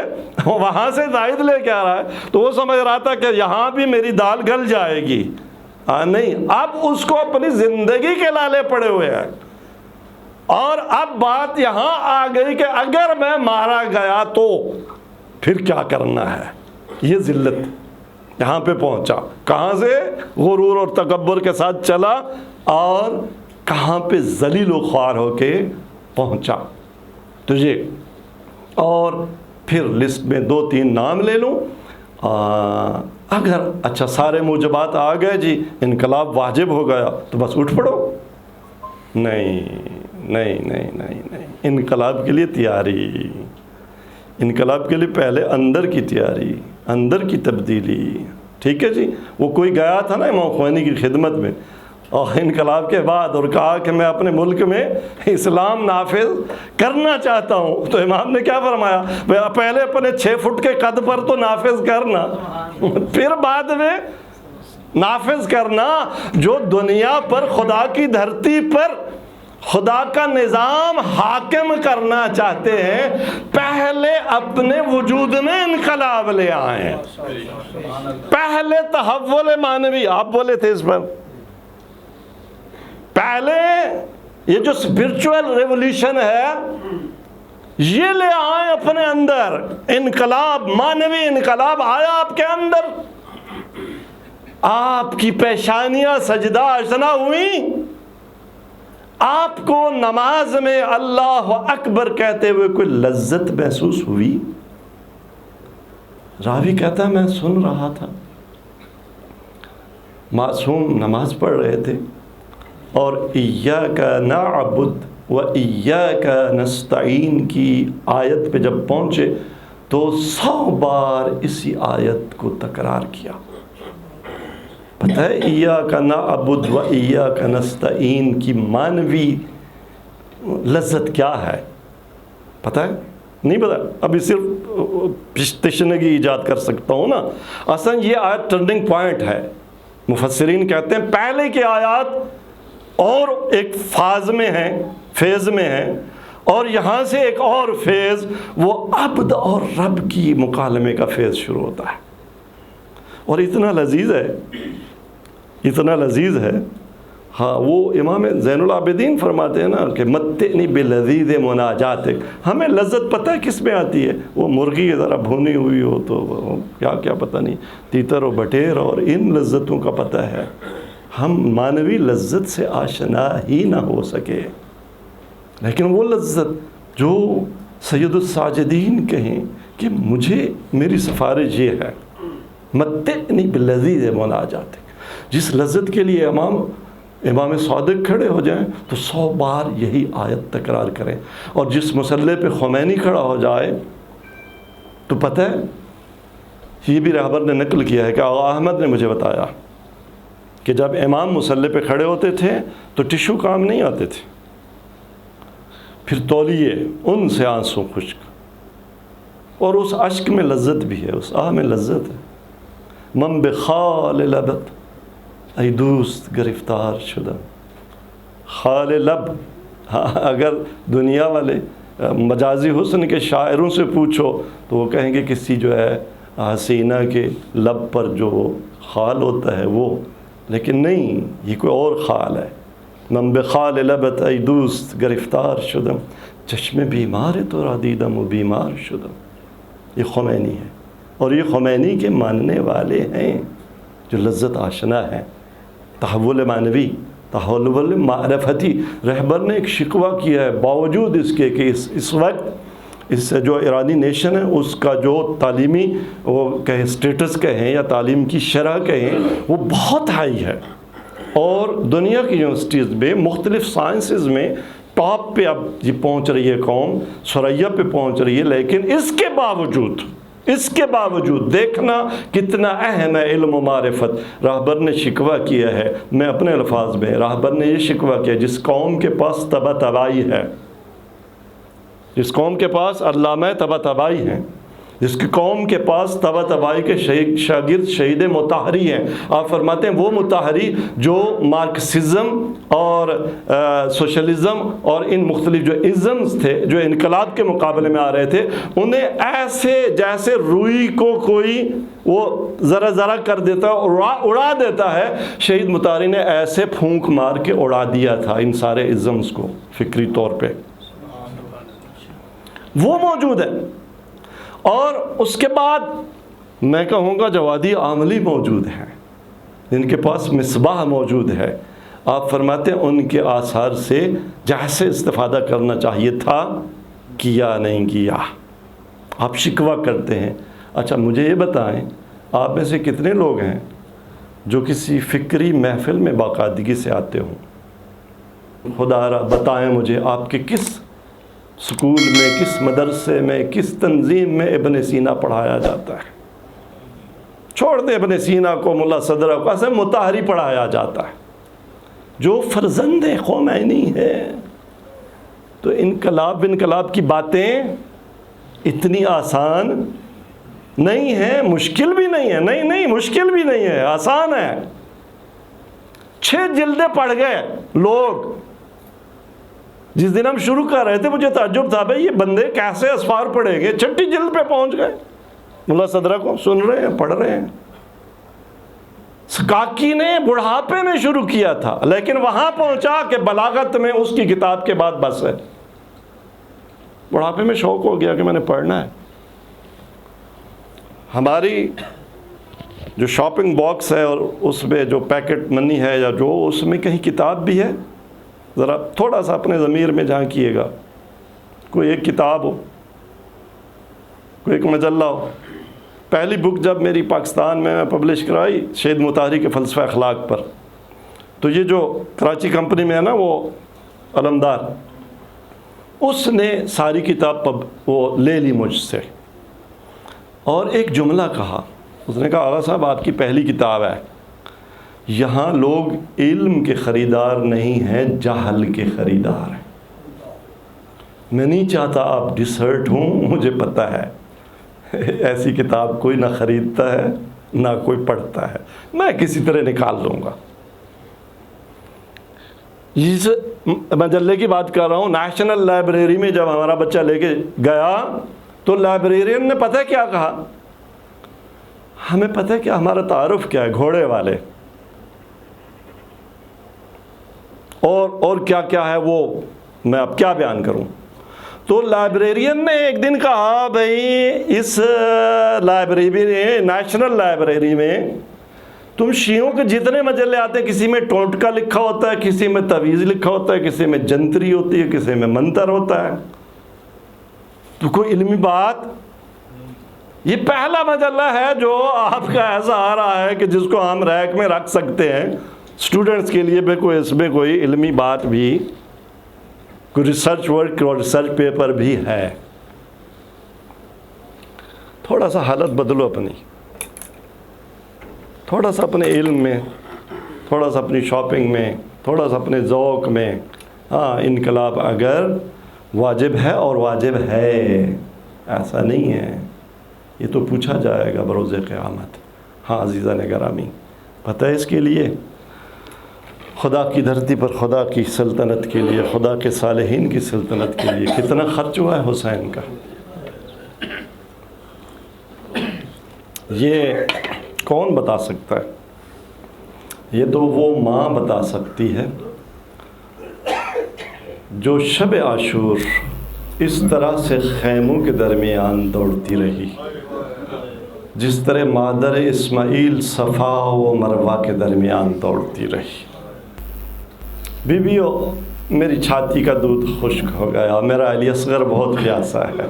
وہاں سے زائد لے کے آ رہا ہے، تو وہ سمجھ رہا تھا کہ یہاں بھی میری دال گل جائے گی، نہیں، اب اس کو اپنی زندگی کے لالے پڑے ہوئے ہیں۔ اور اب بات یہاں آ گئی کہ اگر میں مارا گیا تو پھر کیا کرنا ہے، یہ ذلت یہاں پہ پہنچا، کہاں سے غرور اور تکبر کے ساتھ چلا اور کہاں پہ ذلیل و خوار ہو کے پہنچا تجھے۔ اور پھر لسٹ میں 2-3 نام لے لوں، اگر اچھا سارے موجبات آ گئے جی، انقلاب واجب ہو گیا، تو بس اٹھ پڑو، نہیں، انقلاب کے لیے تیاری، انقلاب کے لیے پہلے اندر کی تیاری، اندر کی تبدیلی، ٹھیک ہے جی۔ وہ کوئی گیا تھا نا امام خمینی کی خدمت میں اور انقلاب کے بعد اور کہا کہ میں اپنے ملک میں اسلام نافذ کرنا چاہتا ہوں، تو امام نے کیا فرمایا؟ پہلے اپنے 6 فٹ کے قد پر تو نافذ کرنا، پھر بعد میں نافذ کرنا۔ جو دنیا پر خدا کی دھرتی پر خدا کا نظام حاکم کرنا چاہتے ہیں، پہلے اپنے وجود میں انقلاب لے آئیں، پہلے تحول معنوی، آپ بولے تھے اس پر، پہلے یہ جو اسپرچول ریولیوشن ہے یہ لے آئیں اپنے اندر، انقلاب، معنوی انقلاب آیا آپ کے اندر، آپ کی پیشانیاں سجدہ اشنا ہوئی، آپ کو نماز میں اللہ اکبر کہتے ہوئے کوئی لذت محسوس ہوئی؟ راوی کہتا ہے میں سن رہا تھا، معصوم نماز پڑھ رہے تھے اور ایاک نعبد و ایاک نستعین کی آیت پہ جب پہنچے تو 100 بار اسی آیت کو تکرار کیا۔ پتہ ہے ایاک نعبد و ایاک نستعین کی معنوی لذت کیا ہے؟ پتہ ہے؟ نہیں پتہ؟ ابھی صرف تشنگی ایجاد کر سکتا ہوں نا۔ اصلا یہ آیت ٹرننگ پوائنٹ ہے۔ مفسرین کہتے ہیں پہلے کی آیات اور ایک فاز میں ہیں، فیز میں ہیں، اور یہاں سے ایک اور فیز، وہ عبد اور رب کی مکالمے کا فیز شروع ہوتا ہے، اور اتنا لذیذ ہے، اتنا لذیذ ہے۔ ہاں، وہ امام زین العابدین فرماتے ہیں نا کہ متعنی بلذیذ مناجاتک، ہمیں لذت پتہ ہے کس میں آتی ہے؟ وہ مرغی ذرا بھونی ہوئی ہو تو کیا پتہ نہیں، تیتر و بٹیر اور ان لذتوں کا پتہ ہے، ہم معنوی لذت سے آشنا ہی نہ ہو سکے۔ لیکن وہ لذت جو سید الساجدین کہیں کہ مجھے میری سفارش یہ ہے، متعنی بلذیذ مناجاتک، جس لذت کے لیے امام صادق کھڑے ہو جائیں تو 100 بار یہی آیت تکرار کریں، اور جس مسئلے پہ خمینی کھڑا ہو جائے تو پتہ ہے، یہ بھی رہبر نے نقل کیا ہے کہ آغا احمد نے مجھے بتایا کہ جب امام مسلح پہ کھڑے ہوتے تھے تو ٹشو کام نہیں آتے تھے، پھر تولیے ان سے آنسوں خشک، اور اس اشک میں لذت بھی ہے، اس آہ میں لذت ہے۔ من بخال لبت ای دوست گرفتار شدہ، خال لب، اگر دنیا والے مجازی حسن کے شاعروں سے پوچھو تو وہ کہیں گے کسی جو ہے حسینہ کے لب پر جو خال ہوتا ہے وہ، لیکن نہیں، یہ کوئی اور خال ہے۔ من بخال لبت ای دوست گرفتار شدم، چشم بیمار تو را دیدم و بیمار شدم۔ یہ خمینی ہے، اور یہ خمینی کے ماننے والے ہیں جو لذت آشنا ہے، تحول معنوی، تحول معرفتی۔ رہبر نے ایک شکوہ کیا ہے باوجود اس کے کہ اس وقت اس جو ایرانی نیشن ہے اس کا جو تعلیمی وہ کہیں اسٹیٹس کہیں یا تعلیم کی شرح کہیں وہ بہت ہائی ہے، اور دنیا کی یونیورسٹیز میں مختلف سائنسز میں ٹاپ پہ اب یہ پہنچ رہی ہے قوم، ثریا پہ پہنچ رہی ہے، لیکن اس کے باوجود دیکھنا کتنا اہم ہے علم و معرفت۔ راہبر نے شکوہ کیا ہے، میں اپنے الفاظ میں، راہبر نے یہ شکوہ کیا، جس قوم کے پاس طبع طبائی ہے، جس قوم کے پاس علامہ طبع طبائی ہیں، جس کی قوم کے پاس طبع طبائی کے شاگرد شہید مطہری ہیں، آپ فرماتے ہیں وہ مطہری جو مارکسزم اور سوشلزم اور ان مختلف جو ازمز تھے جو انقلاب کے مقابلے میں آ رہے تھے، انہیں ایسے جیسے روئی کو کوئی وہ ذرا کر دیتا ہے، اڑا دیتا ہے، شہید مطہری نے ایسے پھونک مار کے اڑا دیا تھا ان سارے ازمز کو فکری طور پہ، وہ موجود ہے۔ اور اس کے بعد میں کہوں گا جوادی عاملی موجود ہیں جن کے پاس مصباح موجود ہے، آپ فرماتے ہیں ان کے آثار سے جیسے استفادہ کرنا چاہیے تھا کیا نہیں کیا، آپ شکوہ کرتے ہیں۔ اچھا مجھے یہ بتائیں، آپ میں سے کتنے لوگ ہیں جو کسی فکری محفل میں باقاعدگی سے آتے ہوں؟ خدا را بتائیں مجھے آپ کے کس سکول میں، کس مدرسے میں، کس تنظیم میں ابن سینا پڑھایا جاتا ہے؟ چھوڑ دیں ابن سینا کو، ملا صدرہ کو، ایسے مطہری پڑھایا جاتا ہے جو فرزند خمینی ہے۔ تو انقلاب کی باتیں اتنی آسان نہیں ہیں، مشکل بھی نہیں ہے، نہیں مشکل بھی نہیں ہے، آسان ہے۔ 6 جلدیں پڑھ گئے لوگ۔ جس دن ہم شروع کر رہے تھے مجھے تعجب تھا، بھئی یہ بندے کیسے اسفار پڑھیں گے؟ 6 جلد پہ پہنچ گئے۔ ملا صدرہ کو سن رہے ہیں، پڑھ رہے ہیں۔ سکاکی نے بڑھاپے میں شروع کیا تھا، لیکن وہاں پہنچا کہ بلاغت میں اس کی کتاب کے بعد بس ہے۔ بڑھاپے میں شوق ہو گیا کہ میں نے پڑھنا ہے۔ ہماری جو شاپنگ باکس ہے اور اس میں جو پیکٹ منی ہے یا جو، اس میں کہیں کتاب بھی ہے؟ ذرا تھوڑا سا اپنے ضمیر میں جھانکیے گا۔ کوئی ایک کتاب ہو، کوئی ایک مجلہ ہو۔ پہلی بک جب میری پاکستان میں پبلش کرائی شہید مطہری کے فلسفہ اخلاق پر، تو یہ جو کراچی کمپنی میں ہے نا، وہ علمدار، اس نے ساری کتاب وہ لے لی مجھ سے، اور ایک جملہ کہا۔ اس نے کہا آغا صاحب آپ کی پہلی کتاب ہے، یہاں لوگ علم کے خریدار نہیں ہیں، جہل کے خریدار ہیں۔ میں نہیں چاہتا آپ ڈسہرٹ ہوں، مجھے پتہ ہے ایسی کتاب کوئی نہ خریدتا ہے نہ کوئی پڑھتا ہے، میں کسی طرح نکال لوں گا۔ اس مجلے کی بات کر رہا ہوں۔ نیشنل لائبریری میں جب ہمارا بچہ لے کے گیا تو لائبریرین نے پتہ کیا کہا؟ ہمیں پتہ ہے کہ ہمارا تعارف کیا ہے، گھوڑے والے، اور کیا کیا ہے وہ میں اب کیا بیان کروں۔ تو لائبریرین نے ایک دن کہا بھئی اس لائبریری نیشنل لائبریری میں تم شیعوں کے جتنے مجلے آتے ہیں، کسی میں ٹوٹکا لکھا ہوتا ہے، کسی میں تویز لکھا ہوتا ہے، کسی میں جنتری ہوتی ہے، کسی میں منتر ہوتا ہے، تو کوئی علمی بات؟ یہ پہلا مجلہ ہے جو آپ کا ایسا آ رہا ہے کہ جس کو ہم ریک میں رکھ سکتے ہیں اسٹوڈنٹس کے لیے، کوئی اس میں کوئی علمی بات بھی، کوئی ریسرچ ورک اور ریسرچ پیپر بھی ہے۔ تھوڑا سا حالت بدلو اپنی، تھوڑا سا اپنے علم میں، تھوڑا سا اپنی شاپنگ میں، تھوڑا سا اپنے ذوق میں۔ ہاں انقلاب اگر واجب ہے، اور واجب ہے، ایسا نہیں ہے، یہ تو پوچھا جائے گا بروز قیامت۔ ہاں عزیزان گرامی، پتہ ہے اس کے لیے خدا کی دھرتی پر خدا کی سلطنت کے لیے، خدا کے صالحین کی سلطنت کے لیے کتنا خرچ ہوا ہے حسین کا؟ یہ کون بتا سکتا ہے؟ یہ تو وہ ماں بتا سکتی ہے جو شب عاشور اس طرح سے خیموں کے درمیان دوڑتی رہی، جس طرح مادر اسماعیل صفا و مروہ کے درمیان دوڑتی رہی۔ بیویو، میری چھاتی کا دودھ خشک ہو گیا، میرا علی اصغر بہت پیاسا ہے۔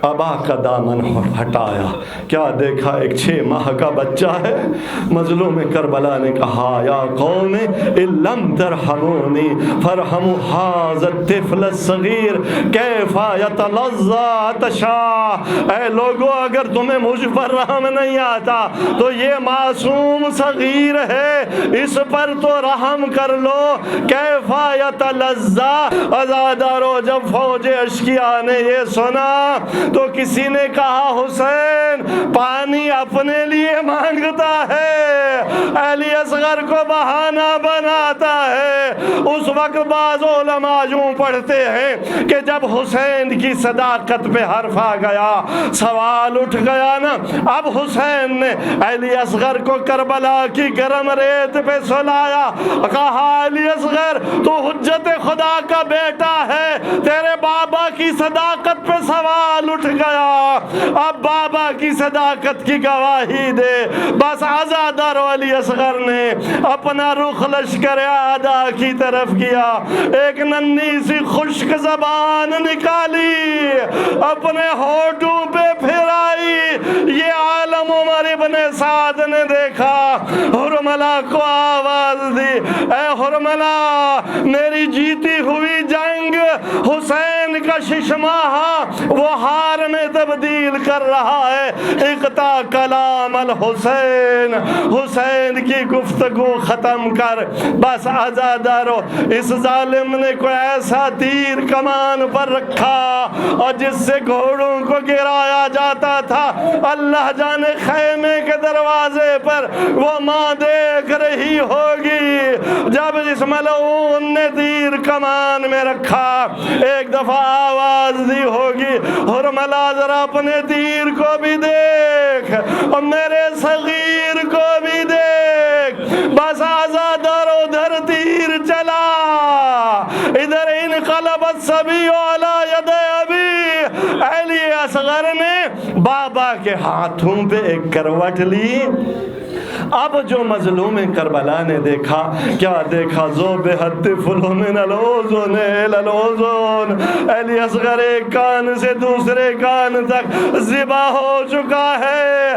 ابا کا دامن ہٹایا، کیا دیکھا ایک 6 ماہ کا بچہ ہے۔ مظلوم کربلا نے کہا یا قوم ان لم ترحمونی فرحموا ھذا الطفل الصغیر کیف یتلظی عطشا۔ اے لوگو، اگر تمہیں مجھ پر رحم نہیں آتا تو یہ معصوم صغیر ہے، اس پر تو رحم کر لو۔ کیف یتلظی، عزادارو، جب فوج اشقیاء نے یہ سنا تو کسی نے کہا حسین پانی اپنے لیے مانگتا ہے، علی اصغر کو بہانہ بناتا ہے۔ اس وقت بعض علماء یوں پڑھتے ہیں کہ جب حسین کی صداقت پہ حرف آ گیا، سوال اٹھ گیا نا، اب حسین نے علی اصغر کو کربلا کی گرم ریت پہ سلایا، کہا علی اصغر تو حجت خدا کا بیٹا ہے، تیرے بابا کی صداقت پہ سوال اٹھ گیا، اب بابا کی صداقت کی گواہی دے۔ بس عزادار علی اصغر نے اپنا رخ لشکر اعداء کی طرف طرف کیا، ایک ننھی سی خشک زبان نکالی، اپنے ہونٹوں پہ پھرائی۔ یہ عالم عمر ابن سعد نے دیکھا، حرملہ کو آواز دی، اے حرملہ، میری جیتی ہوئی جنگ حسین کا ششماہ وہ ہار میں تبدیل کر رہا ہے، اقطع کلام الحسین، حسین کی گفتگو ختم کر، بس آزادارو۔ اس ظالم نے کوئی ایسا تیر کمان پر رکھا اور جس سے گھوڑوں کو گرایا جاتا تھا، اللہ جانے خیمے کے دروازے پر وہ ماں دیکھ رہی ہوگی جب جس ملعون نے تیر کمان میں رکھا۔ ایک دفعہ آواز دی ہوگی، حرملہ ذرا اپنے تیر کو بھی دیکھ اور میرے صغیر کو بھی دیکھ۔ بس آزادار ادھر تیر چلا، ادھر انقلب الصبی علی ید ابی، علی اصغر نے بابا کے ہاتھوں پہ ایک کروٹ لی۔ اب جو مظلوم کربلا نے دیکھا، کیا دیکھا؟ ذوبحت طفل من الاذن الی الاذن، علی اصغر ایک کان سے دوسرے کان تک ذبح ہو چکا ہے۔